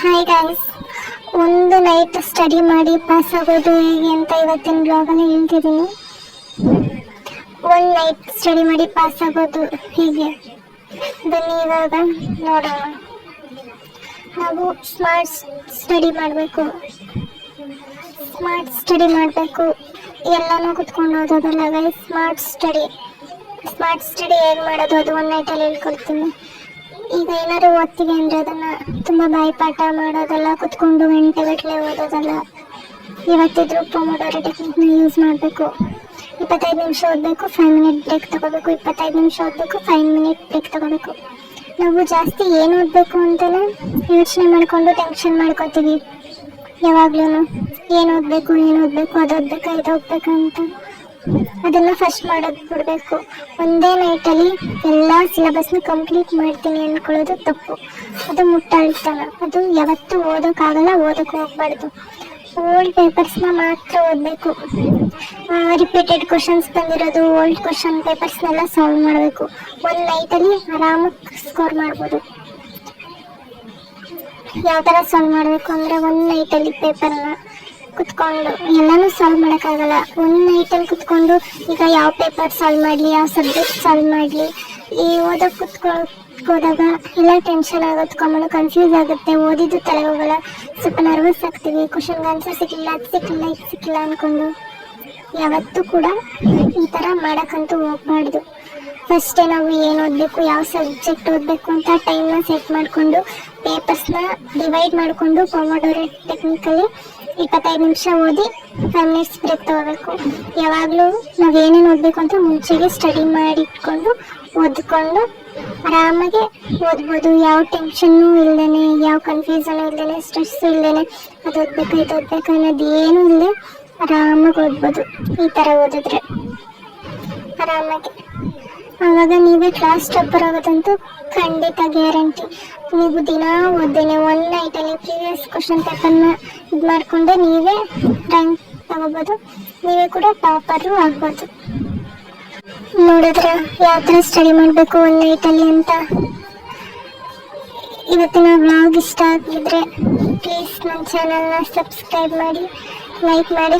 Hi guys, ಒಂದು night study ಮಾಡಿ pass ಆಗೋದು ಹೇಗೆ ಅಂತ ಇವತ್ತಿನ ಬ್ಲಾಗಲ್ಲಿ ಹೇಳ್ತಿದ್ದೀನಿ. ಒಂದು ನೈಟ್ ಸ್ಟಡಿ ಮಾಡಿ ಪಾಸ್ ಆಗೋದು ಹೇಗೆ ಬನ್ನಿ ಇವಾಗ ನೋಡೋಣ. ನಾವು ಸ್ಮಾರ್ಟ್ ಸ್ಟಡಿ ಮಾಡಬೇಕು, ಎಲ್ಲನೂ ಕುತ್ಕೊಂಡು ಓದೋದಲ್ಲ ಗೈಸ್. ಸ್ಮಾರ್ಟ್ ಸ್ಟಡಿ ಹೇಗೆ ಮಾಡೋದು ಅದು ಒಂದು ನೈಟಲ್ಲಿ ಹೇಳ್ಕೊಡ್ತೀನಿ. ಈಗ ಏನಾದ್ರು ಓದ್ತೀವಿ ಅಂದರೆ ಅದನ್ನು ತುಂಬ ಬಾಯಿಪಾಠ ಮಾಡೋದಲ್ಲ, ಕುತ್ಕೊಂಡು ಗಂಟೆಗಟ್ಟಲೆ ಓದೋದಲ್ಲ. ಇವತ್ತಿದ್ರು ಪೊಮೊಡೊರೊ ಟೆಕ್ನಿಕ್ನ ಯೂಸ್ ಮಾಡಬೇಕು. 25 ನಿಮಿಷ ಓದಬೇಕು, 5 ಮಿನಿಟ್ ಬ್ರೇಕ್ ತಗೋಬೇಕು. 25 ನಿಮಿಷ ಓದಬೇಕು, 5 ಮಿನಿಟ್ ಬ್ರೇಕ್ ತಗೋಬೇಕು. ನಾವು ಜಾಸ್ತಿ ಏನು ಓದಬೇಕು ಅಂತಲೇ ಯೋಚನೆ ಮಾಡಿಕೊಂಡು ಟೆನ್ಷನ್ ಮಾಡ್ಕೋತೀವಿ. ಯಾವಾಗ್ಲೂ ಏನು ಓದಬೇಕು ಅದು ಓದಬೇಕಾ ಇದು ಓದಬೇಕಾ ಅಂತ. ಅದನ್ನು ಫಸ್ಟ್ ಮಾಡೋದು ಬಿಡಬೇಕು. ಒಂದೇ ನೈಟಲ್ಲಿ ಎಲ್ಲ ಸಿಲೆಬಸ್ನ ಕಂಪ್ಲೀಟ್ ಮಾಡ್ತೀನಿ ಅಂದ್ಕೊಳ್ಳೋದು ತಪ್ಪು. ಅದು ಮುಟ್ಟಾಳ್ತನ. ಅದು ಯಾವತ್ತೂ ಓದೋಕ್ಕಾಗಲ್ಲ, ಓದೋಕ್ಕೆ ಹೋಗ್ಬಾರ್ದು. ಓಲ್ಡ್ ಪೇಪರ್ಸ್ನ ಮಾತ್ರ ಓದಬೇಕು. ರಿಪೀಟೆಡ್ ಕ್ವಶನ್ಸ್ ಬಂದಿರೋದು ಓಲ್ಡ್ ಕ್ವಶನ್ ಪೇಪರ್ಸ್ನೆಲ್ಲ ಸಾಲ್ವ್ ಮಾಡಬೇಕು. ಒಂದು ನೈಟಲ್ಲಿ ಆರಾಮಾಗಿ ಸ್ಕೋರ್ ಮಾಡ್ಬೋದು. ಯಾವ ಥರ ಸಾಲ್ವ್ ಮಾಡಬೇಕು ಅಂದರೆ, ಒಂದು ನೈಟಲ್ಲಿ ಪೇಪರ್ನ ಕುತ್ಕೊಂಡು ಎಲ್ಲನೂ ಸಾಲ್ವ್ ಮಾಡೋಕ್ಕಾಗಲ್ಲ. ಒಂದು ನೈಟಲ್ಲಿ ಕುತ್ಕೊಂಡು ಈಗ ಯಾವ ಪೇಪರ್ ಸಾಲ್ವ್ ಮಾಡಲಿ, ಯಾವ ಸಬ್ಜೆಕ್ಟ್ ಸಾಲ್ವ್ ಮಾಡಲಿ, ಈ ಓದೋಕ್ಕೆ ಹೋದಾಗ ಎಲ್ಲ ಟೆನ್ಷನ್ ಆಗುತ್ತೆ, ಕನ್ಫ್ಯೂಸ್ ಆಗುತ್ತೆ, ಓದಿದ್ದು ತಲೆ ಹೋಗಲ್ಲ, ಸ್ವಲ್ಪ ನರ್ವಸ್ ಆಗ್ತೀವಿ. ಕ್ವಶನ್ಗೆ ಆನ್ಸರ್ ಸಿಕ್ಕಿಲ್ಲ, ಅದು ಸಿಕ್ಕಿಲ್ಲ ಅಂದ್ಕೊಂಡು ಯಾವತ್ತೂ ಕೂಡ ಈ ಥರ ಮಾಡೋಕ್ಕಂತೂ ಹೋಗ್ಬಾರ್ದು. ಫಸ್ಟೇ ನಾವು ಏನು ಓದಬೇಕು, ಯಾವ ಸಬ್ಜೆಕ್ಟ್ ಓದಬೇಕು ಅಂತ ಟೈಮ್ನ ಸೆಟ್ ಮಾಡಿಕೊಂಡು ಪೇಪರ್ಸ್ನ ಡಿವೈಡ್ ಮಾಡಿಕೊಂಡು ಪೊಮೊಡೊರೊ ಟೆಕ್ನಿಕಲ್ಲಿ 25 ನಿಮಿಷ ಓದಿ 5 ಮಿನಿಟ್ಸ್ ಬ್ರೇಕ್ ತಗೋಬೇಕು. ಯಾವಾಗಲೂ ನಾವೇನೇನು ಓದಬೇಕು ಅಂತ ಮುಂಚೆಗೆ ಸ್ಟಡಿ ಮಾಡಿಟ್ಕೊಂಡು ಓದ್ಕೊಂಡು ಆರಾಮಾಗಿ ಓದ್ಬೋದು. ಯಾವ ಟೆನ್ಷನ್ನು ಇಲ್ಲದೇ, ಯಾವ ಕನ್ಫ್ಯೂಷನು ಇಲ್ಲದೇ, ಸ್ಟ್ರೆಸ್ಸು ಇಲ್ಲದೇ, ಅದು ಓದಬೇಕು ಇದು ಓದಬೇಕು ಅನ್ನೋದು ಏನೂ ಇಲ್ಲದೆ ಆರಾಮಾಗಿ ಓದ್ಬೋದು. ಈ ಥರ ಓದಿದ್ರೆ ಆರಾಮಾಗಿ ಆವಾಗ ನೀವೇ ಕ್ಲಾಸ್ ಟಾಪರ್ ಆಗೋದಂತೂ ಖಂಡಿತ ಗ್ಯಾರಂಟಿ. ನೀವು ದಿನ ಓದ್ದೇನೆ ಒಂದು ನೈಟಲ್ಲಿ ಪ್ರೀವಿಯಸ್ ಕ್ವಶನ್ ಪೇಪರ್ನ ಇದು ಮಾಡಿಕೊಂಡೆ ನೀವೇ ರ್ಯಾಂಕ್ ತಗೋಬೋದು. ನೀವೇ ಕೂಡ ಟಾಪರು ಆಗ್ಬೋದು. ನೋಡಿದ್ರೆ ಯಾವ ಥರ ಸ್ಟಡಿ ಮಾಡಬೇಕು ಒಂದು ನೈಟಲ್ಲಿ ಅಂತ. ಇವತ್ತಿನ ವ್ಲಾಗ್ ಇಷ್ಟ ಆಗಿದ್ರೆ ಪ್ಲೀಸ್ ನನ್ನ ಚಾನಲ್ನ ಸಬ್ಸ್ಕ್ರೈಬ್ ಮಾಡಿ, ಲೈಕ್ ಮಾಡಿ.